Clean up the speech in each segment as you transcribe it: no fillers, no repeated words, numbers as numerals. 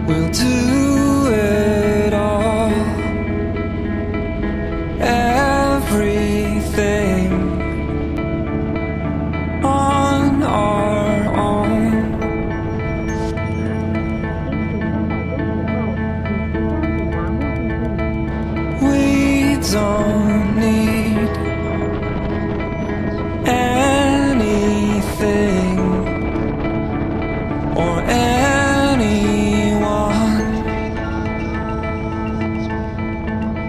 We'll do it all. Everything on our own. We don't need anything or anyone.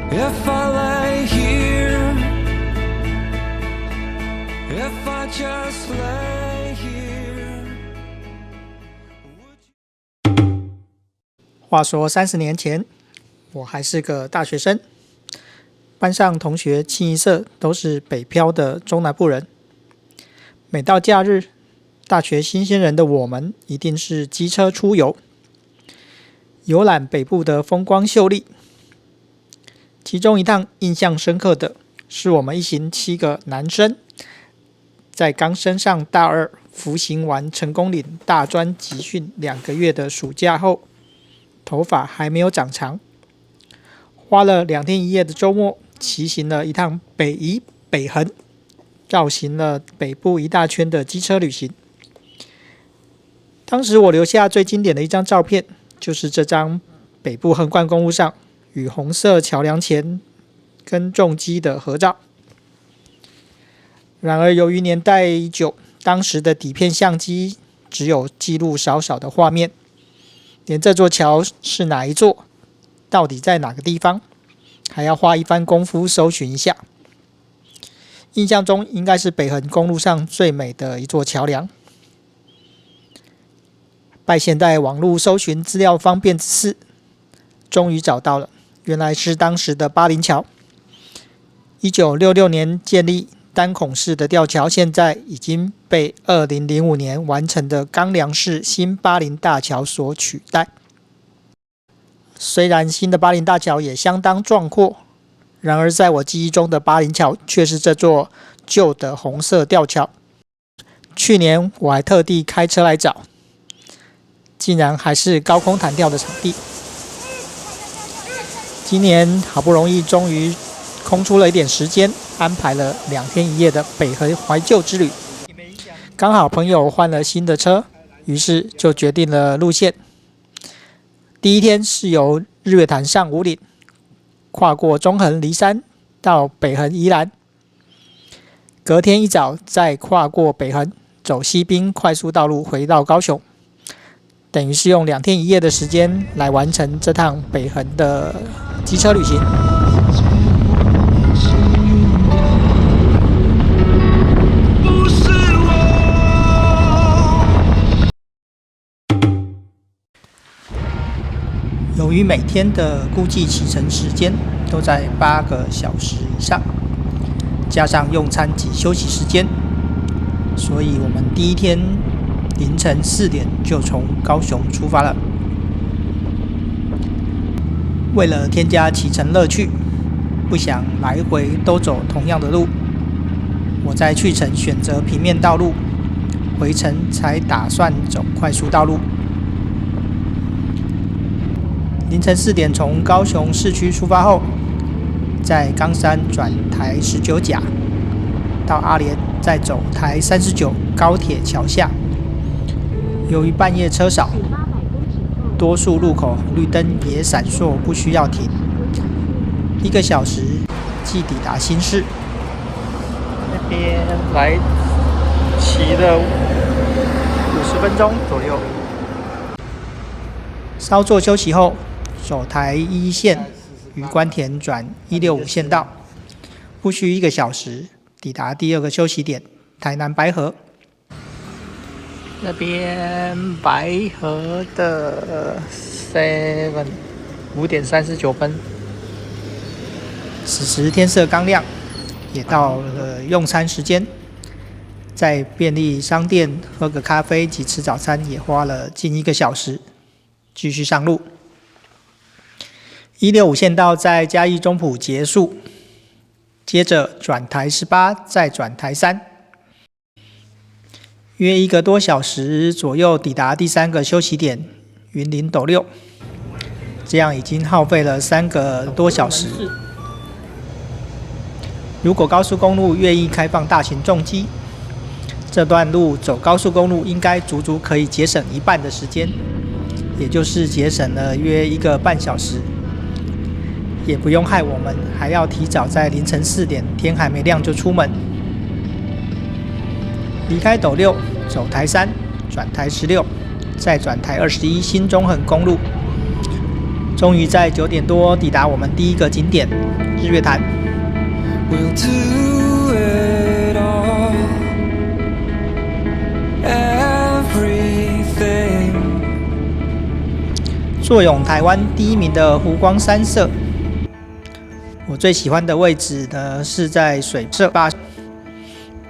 If I lay here, if I just lay here. 话说30年前，我还是个大学生，班上同学清一色都是北漂的中南部人。每到假日，大学新鲜人的我们一定是机车出游，游览北部的风光秀丽。其中一趟印象深刻的是我们一行7个男生，在刚升上大2服刑完成功岭大专集训2个月的暑假后，头发还没有长长，花了2天1夜的周末，骑行了一趟北宜北横，绕行了北部一大圈的机车旅行。当时我留下最经典的一张照片，就是这张北部横贯公路上与红色桥梁前跟重机的合照。然而由于年代已久，当时的底片相机只有记录少少的画面，连这座桥是哪一座，到底在哪个地方，还要花一番功夫搜寻一下。印象中应该是北横公路上最美的一座桥梁。拜现代网络搜寻资料方便之赐，终于找到了，原来是当时的巴陵桥。1966年建立单孔式的吊桥，现在已经被2005年完成的钢梁式新巴陵大桥所取代。虽然新的巴陵大桥也相当壮阔，然而在我记忆中的巴陵桥却是这座旧的红色吊桥。去年我还特地开车来找，竟然还是高空弹跳的场地。今年好不容易终于空出了一点时间，安排了2天1夜的北横怀旧之旅。刚好朋友换了新的车，于是就决定了路线。第一天是由日月潭上武岭，跨过中横梨山到北横宜兰，隔天一早再跨过北横，走西滨快速道路回到高雄，等于是用2天1夜的时间来完成这趟北横的机车旅行。由于每天的估计启程时间都在8个小时以上，加上用餐及休息时间，所以我们第一天凌晨4点就从高雄出发了。为了添加启程乐趣，不想来回都走同样的路，我在去程选择平面道路，回程才打算走快速道路。凌晨4点从高雄市区出发后，在冈山转台19甲，到阿莲，再走台39高铁桥下。由于半夜车少，多数路口红绿灯也闪烁，不需要停，1个小时即抵达新市。那边来骑了50分钟左右。稍作休息后，走台1线于关田转165线道，不需1个小时抵达第2个休息点台南白河。那边白河的 7 5点39分，此时天色刚亮，也到了用餐时间。在便利商店喝个咖啡及吃早餐，也花了近1个小时，继续上路。165线道在嘉义中埔结束，接着转台18，再转台3，约1个多小时左右抵达第3个休息点，云林斗六，这样已经耗费了3个多小时。如果高速公路愿意开放大型重机，这段路走高速公路应该足足可以节省1半的时间，也就是节省了约1个半小时，也不用害我们还要提早在凌晨4点天还没亮就出门。离开斗六，走台3，转台16，再转台21新中横公路，终于在9点多抵达我们第一个景点日月潭。We'll do it all, everything. 坐拥台湾第1名的湖光山色，我最喜欢的位置呢是在水社坝，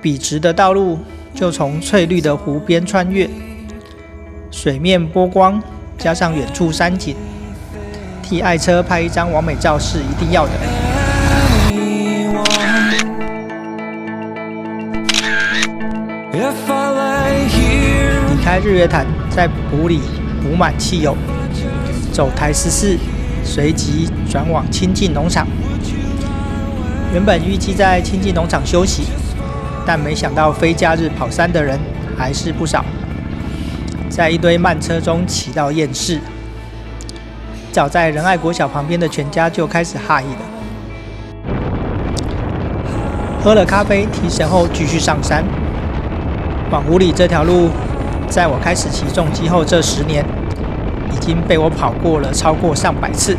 笔直的道路就从翠绿的湖边穿越，水面波光加上远处山景，替爱车拍一张完美照是一定要的。If I lay here, 离开日月潭，在埔里补满汽油，走台14，随即转往清境农场。原本预计在清境农场休息，但没想到非假日跑山的人还是不少，在一堆慢车中骑到厌世。早在仁爱国小旁边的全家就开始哈意了。喝了咖啡提神后，继续上山。往湖里这条路，在我开始骑重机后这10年，已经被我跑过了超过上百次。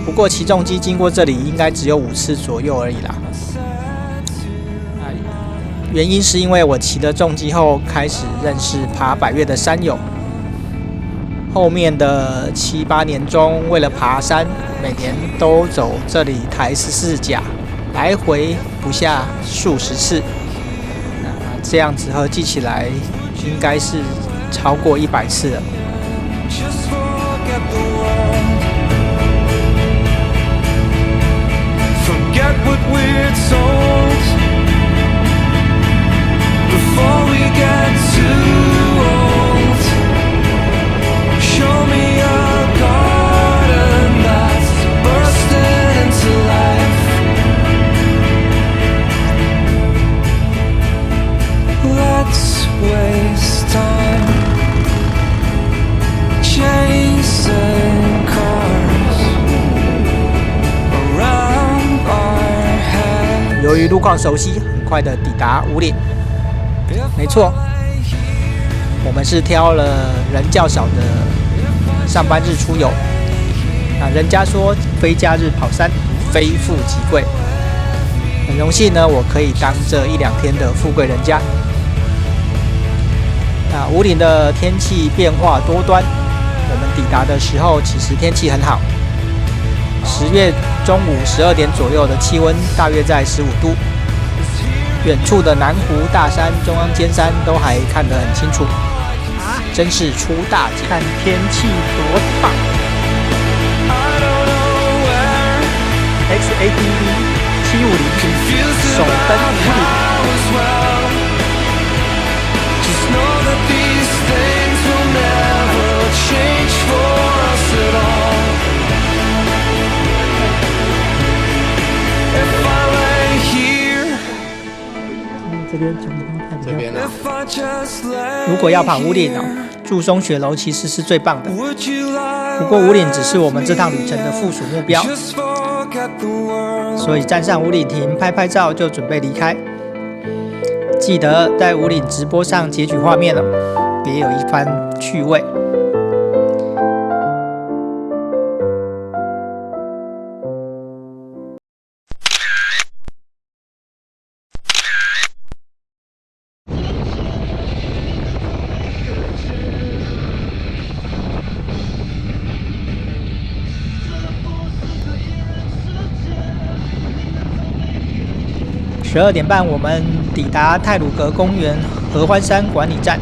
不过骑重机经过这里应该只有5次左右而已啦。原因是因为我骑了重机后，开始认识爬百岳的山友。后面的7、8年中，为了爬山，每年都走这里台14甲，来回不下数十次。这样子合计起来，应该是超过100次了。 just forget the world. Forget what we're told before we get too old. Show me a garden that's bursting into life. Let's waste time chasing cars around our heads. 由于路况熟悉，很快的抵达武岭。没错，我们是挑了人较少的上班日出游。人家说非假日跑山非富即贵，很荣幸呢，我可以当这1、2天的富贵人家。武岭的天气变化多端，我们抵达的时候其实天气很好，10月中午12点左右的气温大约在15度，远处的南湖、大山、中央尖山都还看得很清楚，真是出大景，看天气多棒 I don't know where ！XATV 750首登武岭。 as well. Just know that these things will never change for us at all. If I lay here, 这边从看这边啊， if I just lay 如果要跑武岭 here, 住松雪楼其实是最棒的。 would you lie 不过武岭只是我们这趟旅程的附属目标， just forget the world. 所以站上武岭亭拍拍照就准备离开。记得在武岭直播上截取画面了，别有一番趣味。12点半，我们抵达太鲁阁公园合欢山管理站，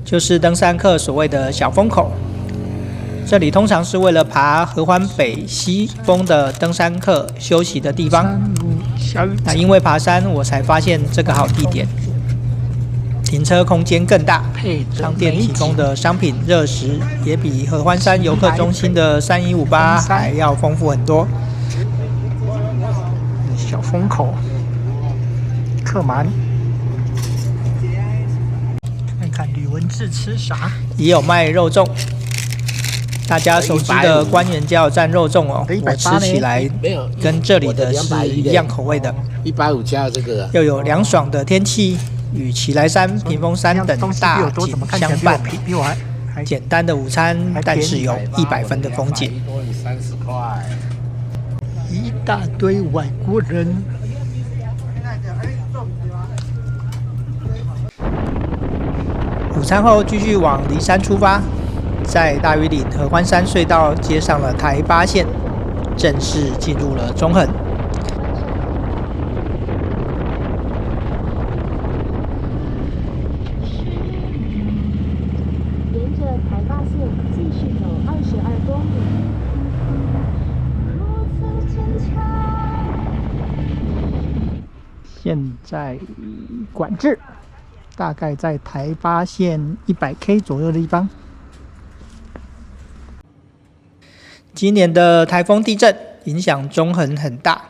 就是登山客所谓的小风口。这里通常是为了爬合欢北西峰的登山客休息的地方。那因为爬山，我才发现这个好地点。停车空间更大，配着商店美提供景的商品热食也比合欢山游客中心的3158还要丰富很多。小风口、客满，看看吕文志吃啥？也有卖肉粽，大家熟知的官员加油站肉粽哦，我吃起来跟这里的是一样口味的。150加这个，又有凉爽的天气，与奇来山、屏风山等大景相伴。简单的午餐，但是有100分的风景。多你30块。一大堆外国人。午餐后继续往梨山出发，在大屿岭合欢山隧道接上了台8线，正式进入了中横。沿着台8线继续走22公里。现在管制大概在台8线100K 左右的地方。今年的台风地震影响中横很大，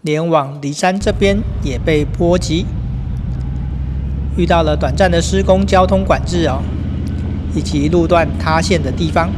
连往梨山这边也被波及，遇到了短暂的施工交通管制哦，以及路段塌陷的地方。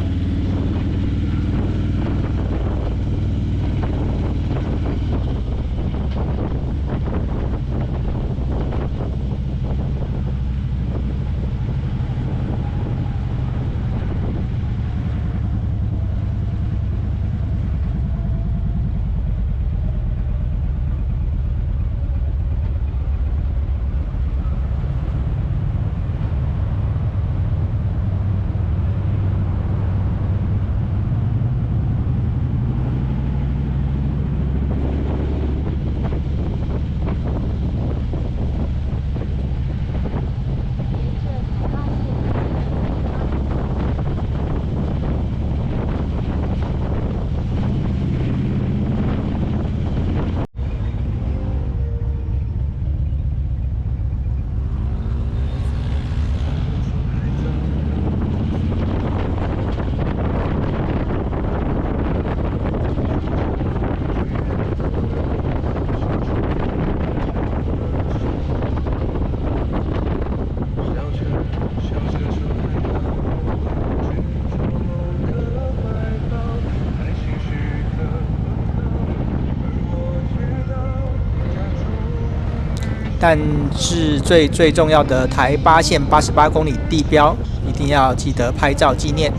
但是最重要的台8线88公里地标，一定要记得拍照纪念。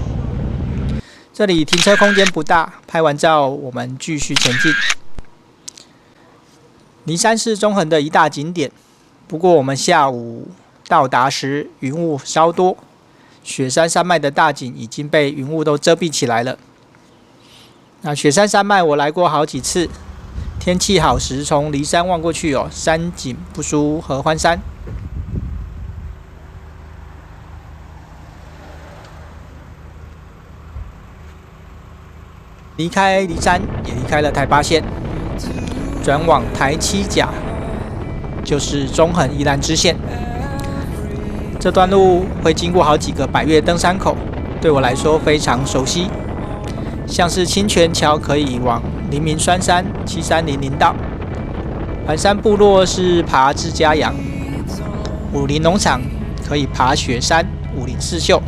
这里停车空间不大，拍完照我们继续前进。梨山是中横的一大景点，不过我们下午到达时云雾稍多，雪山山脉的大景已经被云雾都遮蔽起来了。那雪山山脉我来过好几次。天气好时，从梨山望过去哦，山景不输合欢山。离开梨山，也离开了台8线，转往台7甲，就是中横宜兰支线。这段路会经过好几个百岳登山口，对我来说非常熟悉。像是清泉桥可以往黎明酸山7300道，环山部落是爬志嘉阳，武林农场可以爬雪山504秀。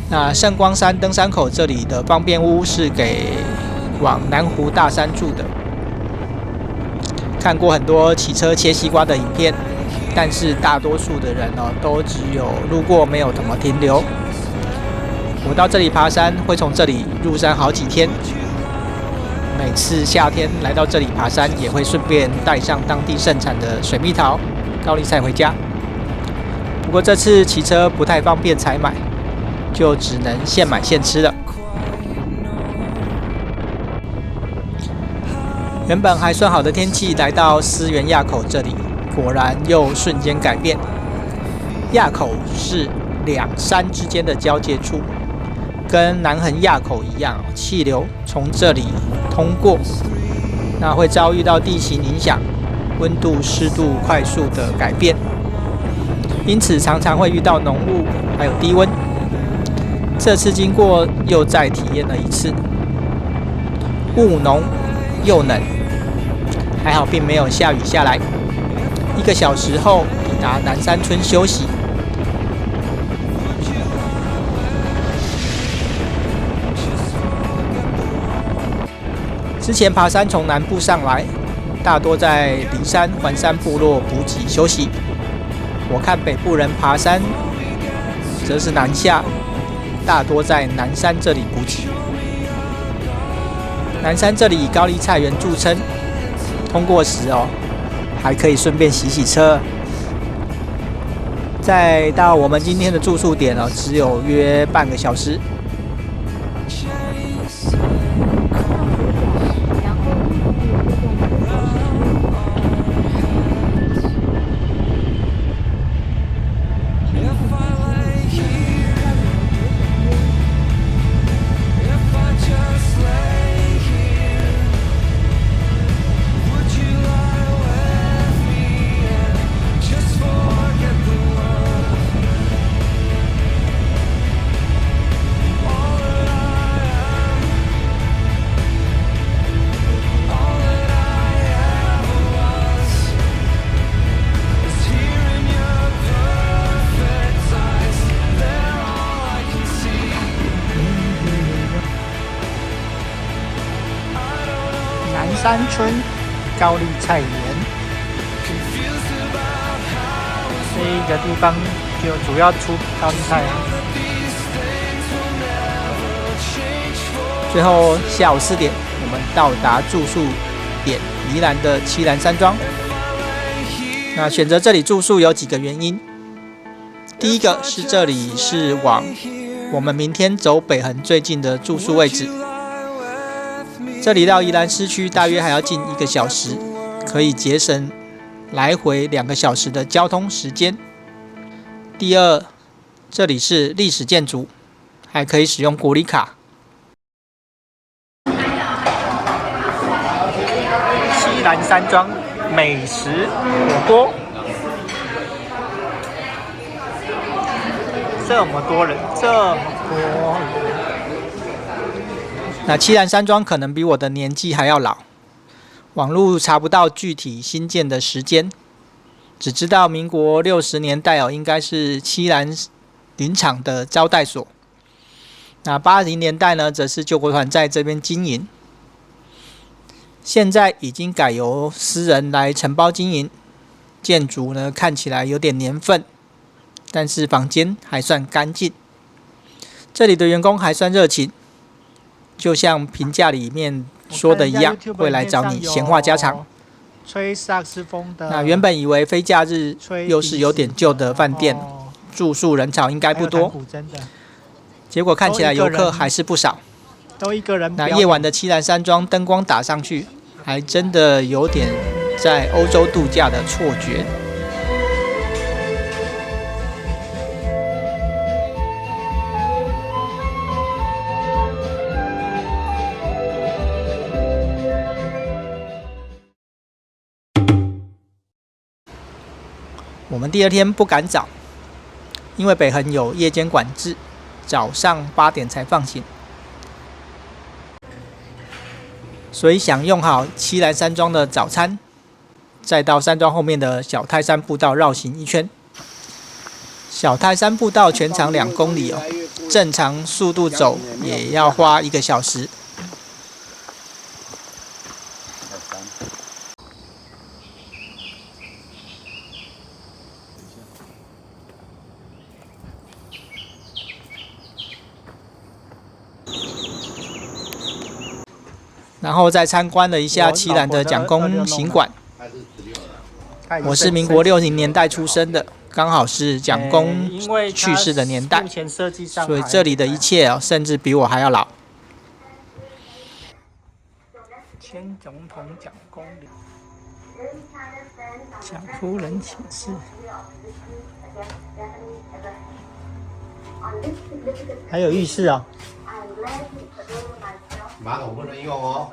那圣光山登山口这里的方便屋是给往南湖大山住的。看过很多骑车切西瓜的影片，但是大多数的人都只有路过，没有怎么停留。我到这里爬山，会从这里入山好几天。每次夏天来到这里爬山，也会顺便带上当地盛产的水蜜桃、高丽菜回家。不过这次骑车不太方便采买，就只能现买现吃了。原本还算好的天气，来到思源垭口这里，果然又瞬间改变。垭口是两山之间的交界处。跟南横垭口一样，气流从这里通过，那会遭遇到地形影响，温度、湿度快速的改变。因此常常会遇到浓雾还有低温。这次经过又再体验了一次，雾浓又冷，还好并没有下雨下来。1个小时后抵达南山村休息。之前爬山从南部上来，大多在梨山、环山部落补给休息。我看北部人爬山，则是南下，大多在南山这里补给。南山这里以高丽菜园著称，通过时还可以顺便洗洗车。再到我们今天的住宿点只有约半个小时。南山村高丽菜园这个地方就主要出高丽菜。最后下午4点，我们到达住宿点宜兰的七兰山庄。那选择这里住宿有几个原因。第一个是这里是往我们明天走北横最近的住宿位置。这里到宜兰市区大约还要近1个小时，可以节省来回2个小时的交通时间。第二，这里是历史建筑，还可以使用国礼卡。七兰山庄美食火锅，这么多人，那七兰山庄可能比我的年纪还要老，网络查不到具体新建的时间，只知道民国60年代应该是七兰林场的招待所。那80年代呢，则是救国团在这边经营。现在已经改由私人来承包经营，建筑呢看起来有点年份，但是房间还算干净。这里的员工还算热情，就像评价里面说的一样，会来找你闲话家常。吹萨克斯风的。那原本以为非假日又是有点旧的饭店，住宿人潮应该不多，结果看起来游客还是不少。都一个人。那夜晚的七兰山庄灯光打上去，还真的有点在欧洲度假的错觉。我们第2天不赶早，因为北横有夜间管制，早上8点才放行，所以想用好七兰山庄的早餐，再到山庄后面的小泰山步道绕行1圈。小泰山步道全长2公里正常速度走也要花1个小时。然后再参观了一下七兰的蒋公行馆。我是民国60年代出生的，刚好是蒋公去世的年代，所以这里的一切甚至比我还要老。前总统蒋公陵，蒋夫人寝室，还有浴室哦。马桶不能用哦。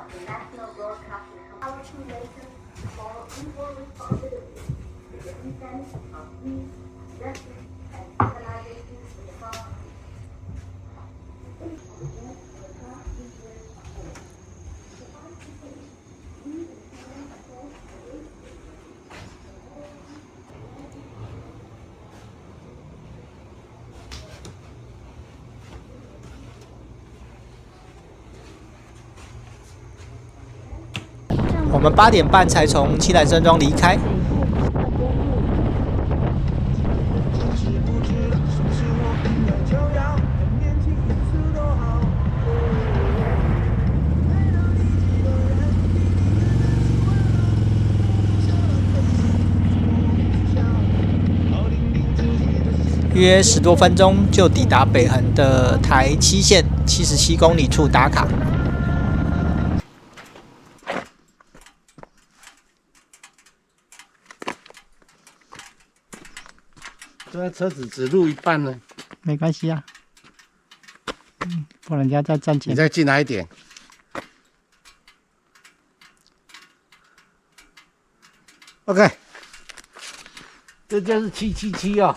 我们8点半才从七兰山庄离开。约10多分钟就抵达北横的台7线77公里处打卡。这车子只录一半呢，没关系啊，不然人家再赚钱。你再进来一点。OK， 这就是777哦。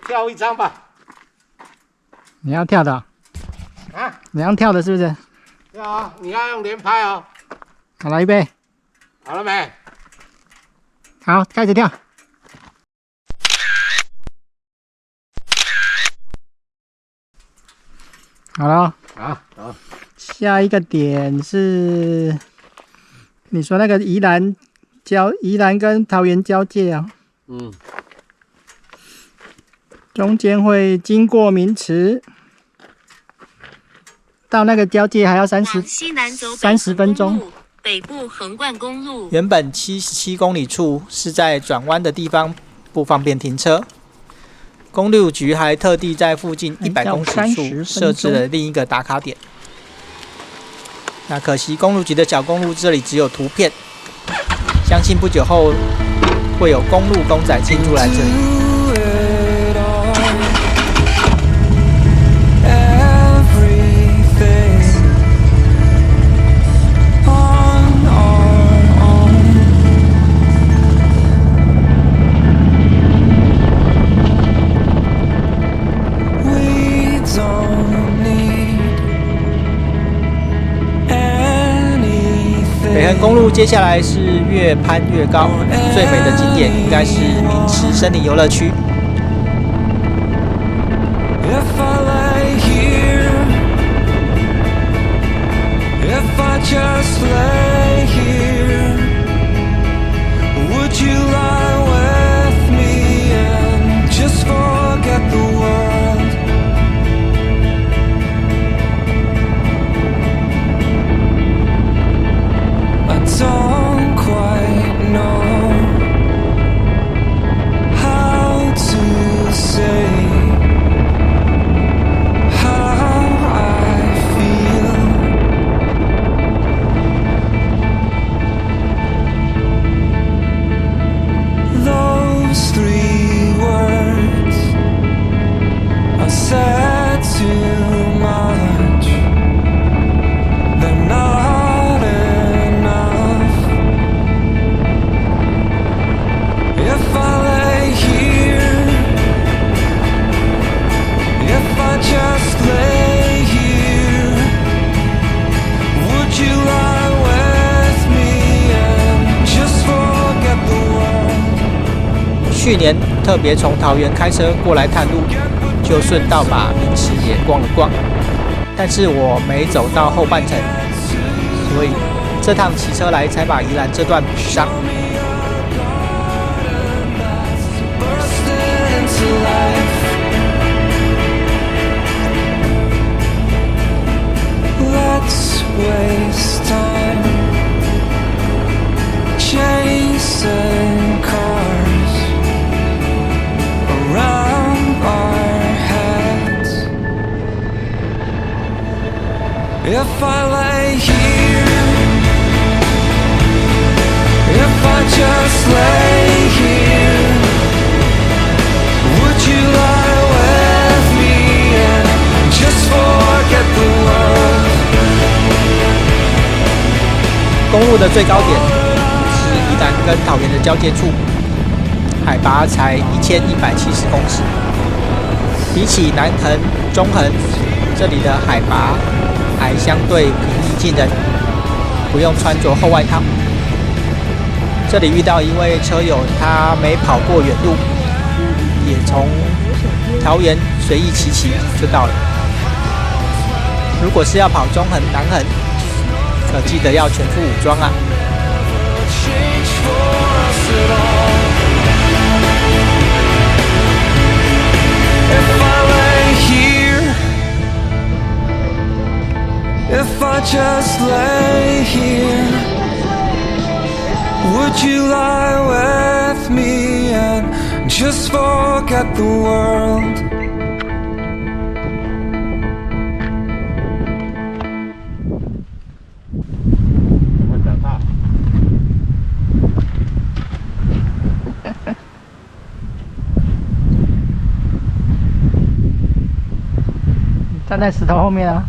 跳一张吧。你要跳的哦、啊，你要跳的是不是？跳啊！你要用连拍哦。好了，预备，好了没？好，开始跳。好了，好，下一个点是你说那个宜兰跟桃园交界啊，中间会经过明池，到那个交界还要30分钟。北部横贯公路原本77公里处是在转弯的地方，不方便停车。公路局还特地在附近100公尺处设置了另一个打卡点。那可惜公路局的小公路这里只有图片，相信不久后会有公路公仔进驻来这里。北横公路接下来是越攀越高，最美的景点应该是明池森林游乐区。Don't quite know how to say how I feel. Those 3 words are said too much. They're not if I lay here, if I just lay here, would you lie with me and just forget the world? 去年特别从桃园开车过来探路，就顺道把明池也逛了逛，但是我没走到后半程，所以这趟骑车来才把宜兰这段补上。Let's waste time chasing cars around our heads. If I lay here, if I just lay here, would you lie with me and just forget the world? 公路的最高点兰跟桃园的交界处，海拔才1170公尺。比起南横、中横，这里的海拔还相对平易近人，不用穿着厚外套。这里遇到一位车友，他没跑过远路，也从桃园随意骑就到了。如果是要跑中横、南横，可记得要全副武装啊！ change for us at all. If I lay here, if I just lay here, would you lie with me and just forget the world? "站在石头后面啊！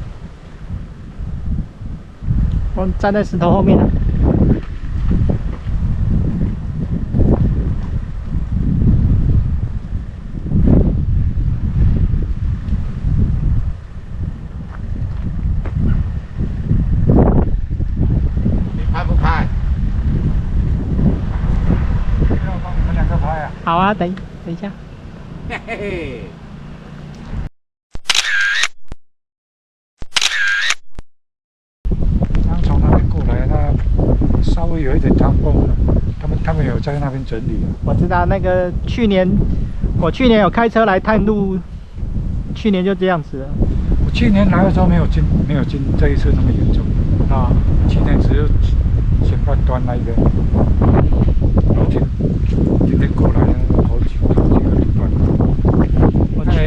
我站在石头后面啊！你拍不拍？要帮你们2个拍啊？好啊，等一下。嘿嘿嘿。刚从那边过来，它稍微有一点塌崩了。他们有在那边整理。我知道那个我去年有开车来探路，去年就这样子了。我去年来的时候没有进这一次那么严重啊，去年只是前半段那一个，然后今天过来好几个礼拜，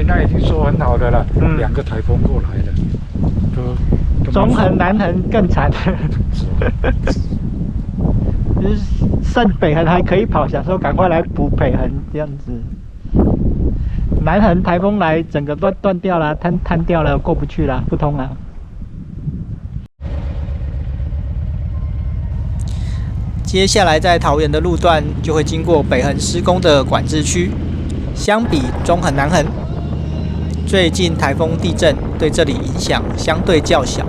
那已经说很好的了，2个台风过来了，都中横、南横更惨，就是剩北横还可以跑，想说赶快来补北横这样子。南横台风来，整个断掉了，瘫掉了，过不去了，不通了。接下来在桃园的路段就会经过北横施工的管制区，相比中横、南横，最近台风地震对这里影响相对较小。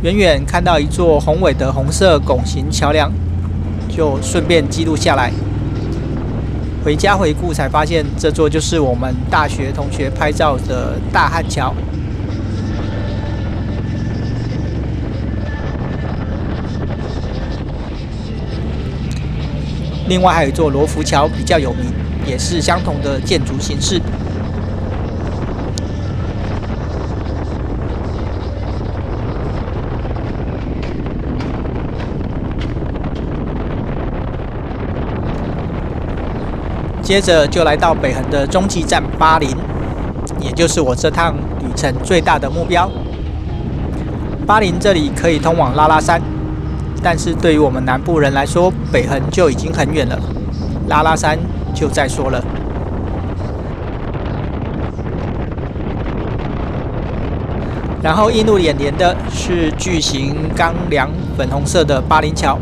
远远看到一座宏伟的红色拱形桥梁，就顺便记录下来。回家回顾才发现，这座就是我们大学同学拍照的大汉桥。另外还有一座罗浮桥比较有名，也是相同的建筑形式。接着就来到北横的中继站巴林，也就是我这趟旅程最大的目标。巴林这里可以通往拉拉山，但是对于我们南部人来说，北横就已经很远了，拉拉山就再说了。然后映入眼帘的是巨型钢梁粉红色的巴林桥。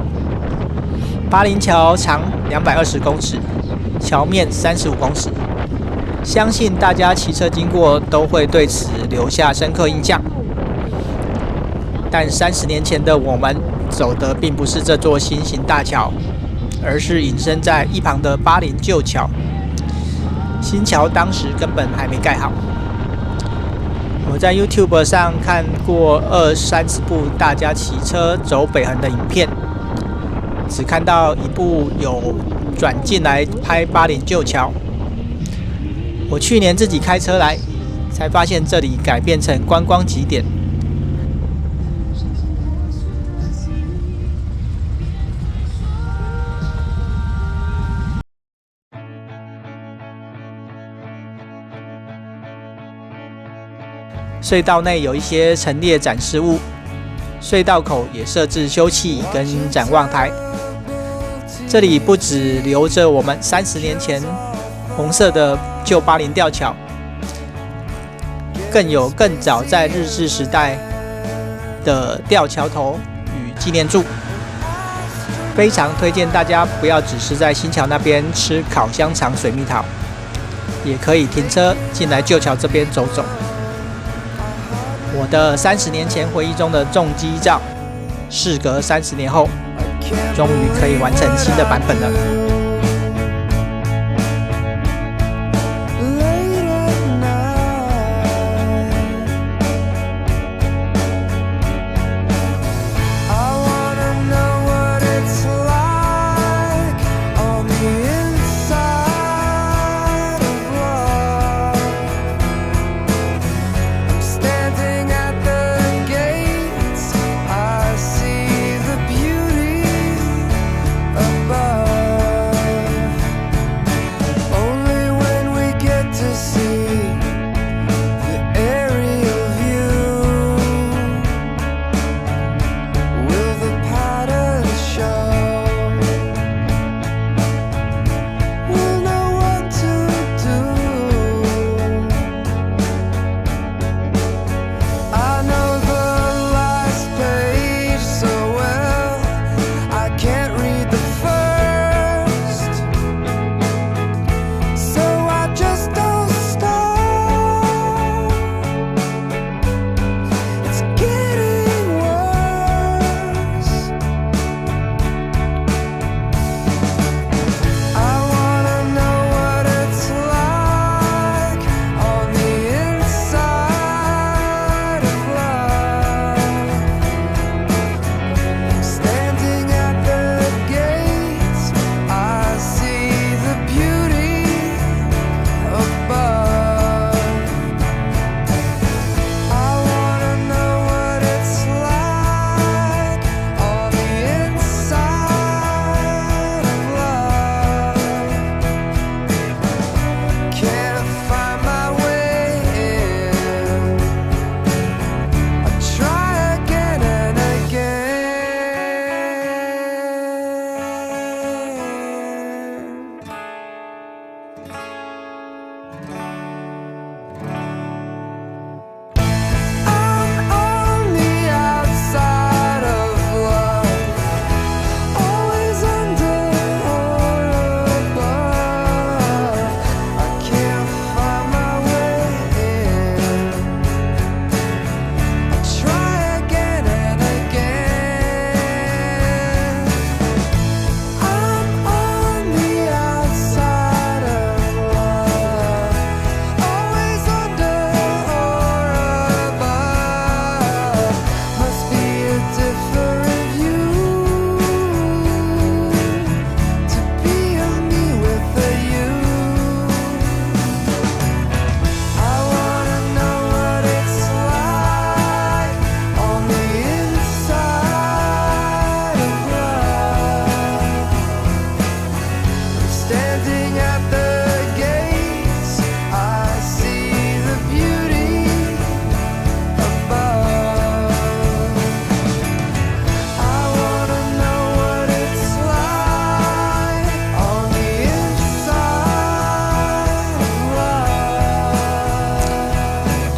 巴林桥长220公尺，桥面35公尺，相信大家骑车经过都会对此留下深刻印象。但30年前的我们走的并不是这座新型大桥，而是隐身在一旁的巴林旧桥。新桥当时根本还没盖好。我在 YouTube 上看过20-30部大家骑车走北横的影片，只看到一部有转进来拍巴林旧桥。我去年自己开车来，才发现这里改变成观光景点。隧道内有一些陈列展示物，隧道口也设置休憩椅跟展望台。这里不只留着我们30年前红色的旧巴林吊桥，更有更早在日治时代的吊桥头与纪念柱。非常推荐大家不要只是在新桥那边吃烤香肠、水蜜桃，也可以停车进来旧桥这边走走。我的30年前回忆中的重机照，事隔30年后，终于可以完成新的版本了。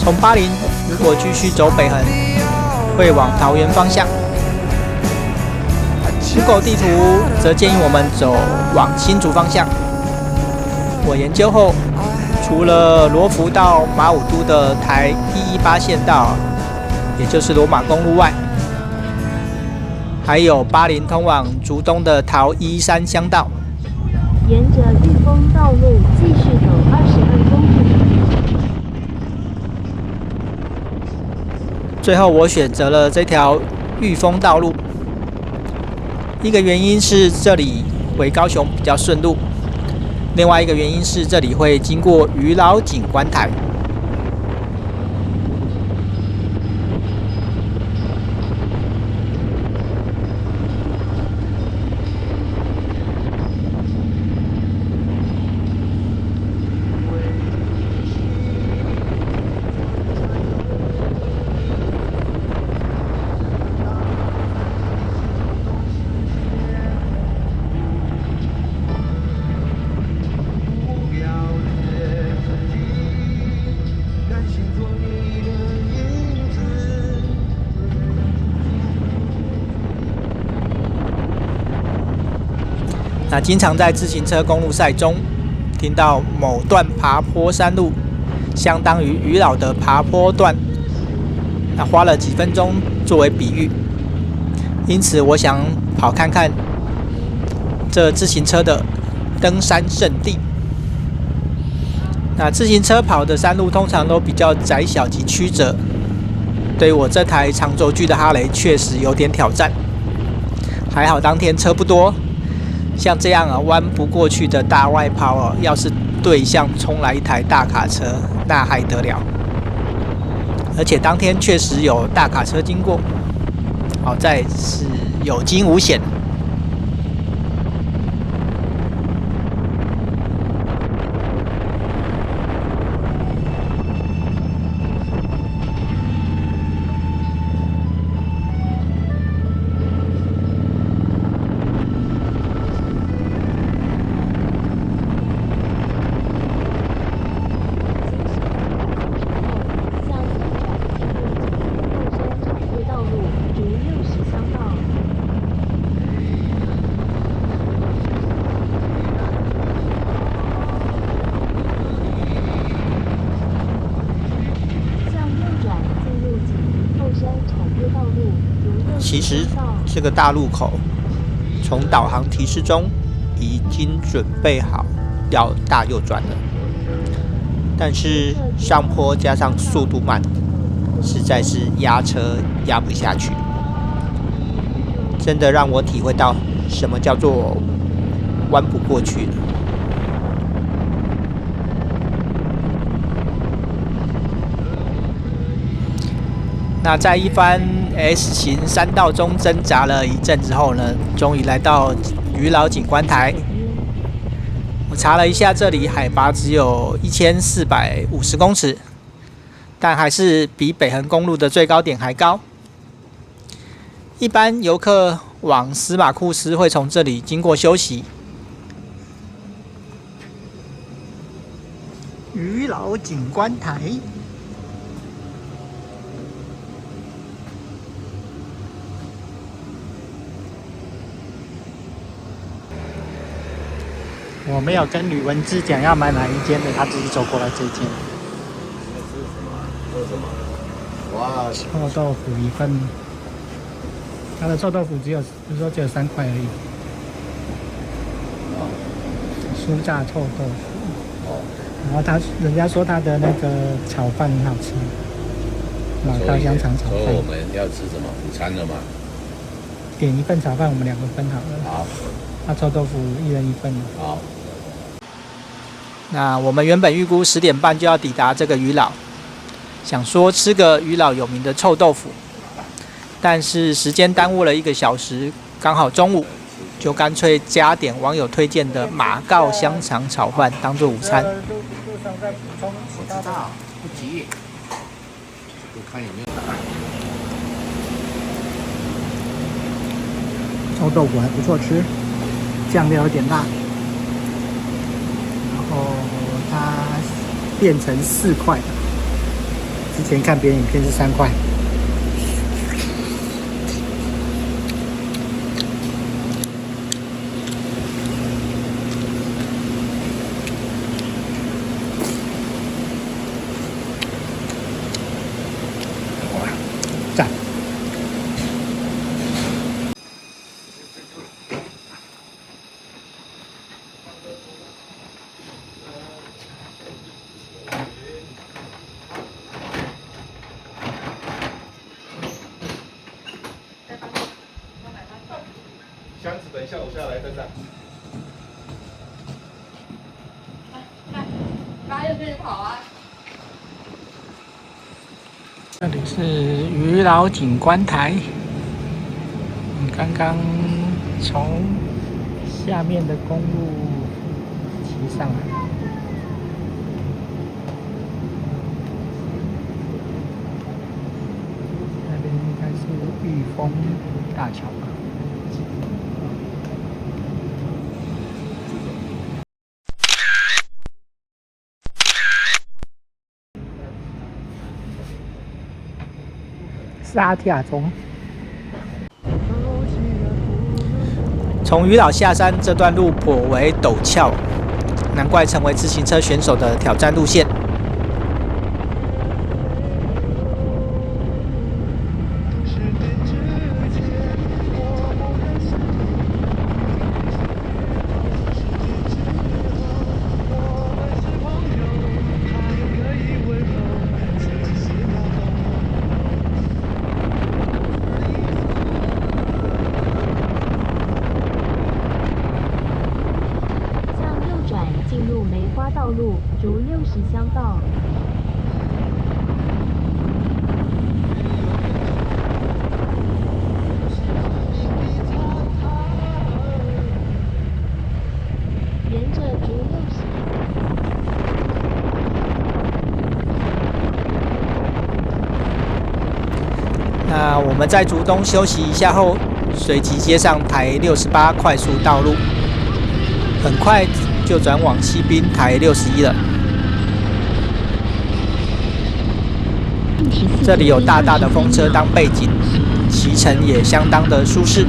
从巴林如果继续走北横，会往桃园方向。Google 地图则建议我们走往新竹方向。我研究后除了罗浮到马武都的台118县道，也就是罗马公路外，还有巴林通往竹东的桃113乡道。沿着裕丰道路继续走22公里。最后我选择了这条裕丰道路，一个原因是这里回高雄比较顺路，另外一个原因是这里会经过渔老景观台。那经常在自行车公路赛中听到某段爬坡山路相当于渔老的爬坡段，那花了几分钟作为比喻，因此我想跑看看这自行车的登山圣地。那自行车跑的山路通常都比较窄小及曲折，对于我这台长轴距的哈雷确实有点挑战。还好当天车不多，像这样弯不过去的大外抛要是对向冲来一台大卡车，那还得了。而且当天确实有大卡车经过，好在是有惊无险。其实这个大路口从导航提示中已经准备好要大右转了，但是上坡加上速度慢，实在是压车压不下去，真的让我体会到什么叫做弯不过去了。那在一番 S 型山道中挣扎了一阵之后呢，终于来到渔老景观台。我查了一下，这里海拔只有1450公尺，但还是比北横公路的最高点还高。一般游客往司马库斯会从这里经过休息。渔老景观台。我没有跟吕文芝讲要买哪一间的，他自己走过来这一间。哇，臭豆腐一份，他的臭豆腐只有3块而已。酥炸臭豆腐。然后人家说他的那个炒饭很好吃，马高香肠炒饭。所以我们要吃什么？午餐了吗？点一份炒饭，我们2个分好了。好。那臭豆腐1人1份。好。那我们原本预估10点半就要抵达这个渔老，想说吃个渔老有名的臭豆腐，但是时间耽误了1个小时，刚好中午，就干脆加点网友推荐的马告香肠炒饭当做午餐。我知道，不急，就看有没有答案。臭豆腐还不错吃，酱料有点辣。然后它变成4块，之前看别人影片是3块。等下午下来再上。爸又跟着跑啊！这里是渔老景观台，刚刚从下面的公路骑上来。那边应该是玉峰大桥吧。沙跳中，从渔老下山这段路颇为陡峭，难怪成为自行车选手的挑战路线。进入梅花道路，逐60乡道。沿着逐60。那我们在竹东休息一下后，随即接上台68快速道路，很快就转往西滨台61了。这里有大大的风车当背景，骑乘也相当的舒适。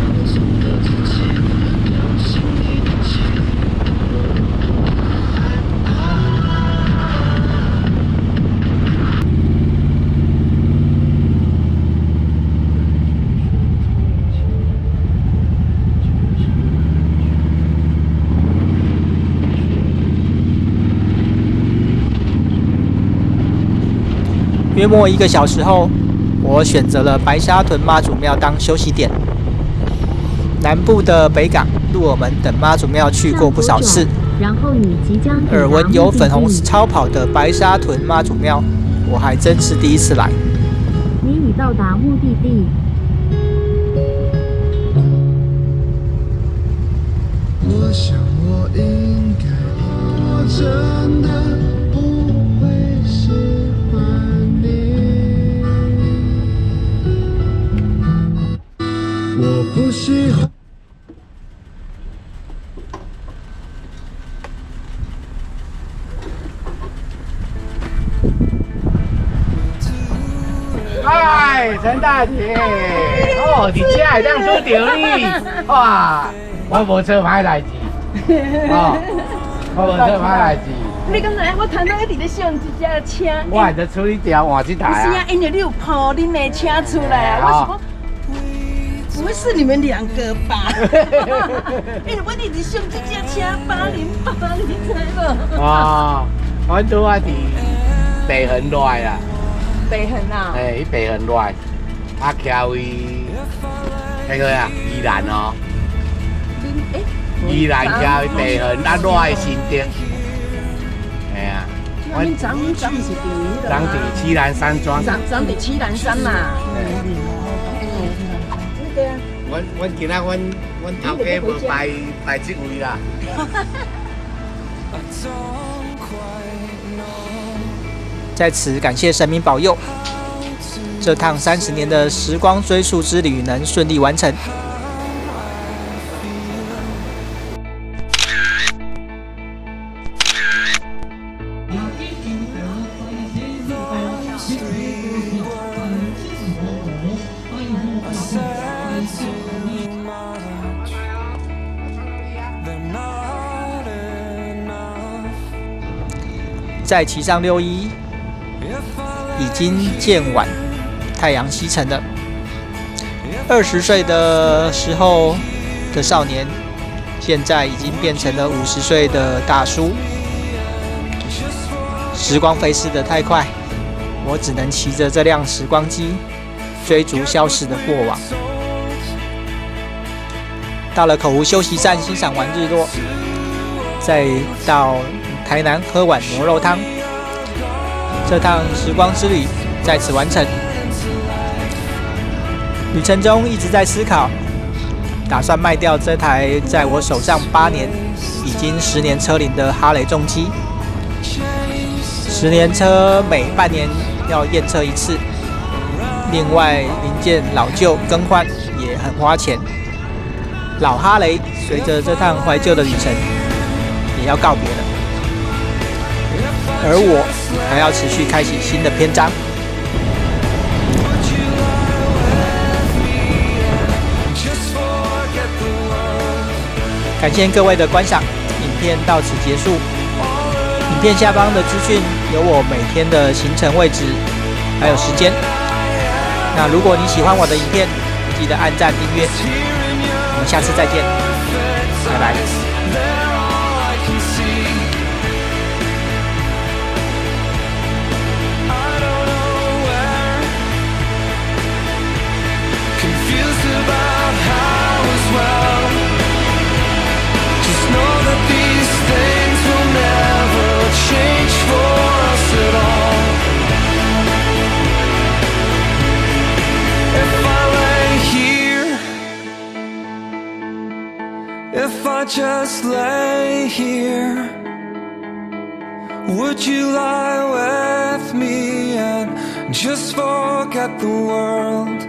约莫1个小时后，我选择了白沙屯妈祖庙当休息点。南部的北港、鹿耳门等妈祖庙去过不少次，然后你即将耳闻有粉红超跑的白沙屯妈祖庙，我还真是第一次来。你已到达目的地。我想我应该，我真的不会喜欢你。我不喜欢。嗨，陈大姐，哦，你家会当拄着你，哇！我无做歹代志，哦，我无做歹代志。你刚才我听到一直在上一只车，我会得处理掉换这台啊。是啊，因为你有跑恁的车出来啊，我想讲，不会是你们两个吧？因为我一直上这只车80，你知无？哦，我拄啊伫北横来啊。北横啊？嘿，去北横来，啊，徛位迄个啊，宜兰哦。宜兰徛位北横，啊，来新店。嘿啊。阮长是伫迄个。长伫七兰山庄。长伫七兰山嘛。对啊。阮今仔阮头家无排这位啦。在此感谢神明保佑，这趟30年的时光追溯之旅能顺利完成。再骑上61，已经渐晚，太阳西沉了。20岁的时候的少年，现在已经变成了50岁的大叔。时光飞逝得太快，我只能骑着这辆时光机，追逐消逝的过往。到了口湖休息站欣赏完日落，再到台南喝碗牛肉汤。这趟时光之旅在此完成。旅程中一直在思考，打算卖掉这台在我手上8年、已经10年车龄的哈雷重机。10年车每半年要验车一次，另外零件老旧更换也很花钱。老哈雷随着这趟怀旧的旅程也要告别了，而我还要持续开启新的篇章。感谢各位的观赏，影片到此结束。影片下方的资讯有我每天的行程位置，还有时间。那如果你喜欢我的影片，记得按赞订阅。我们下次再见，拜拜。Change for us at all. If I lay here, if I just lay here, would you lie with me and just forget the world?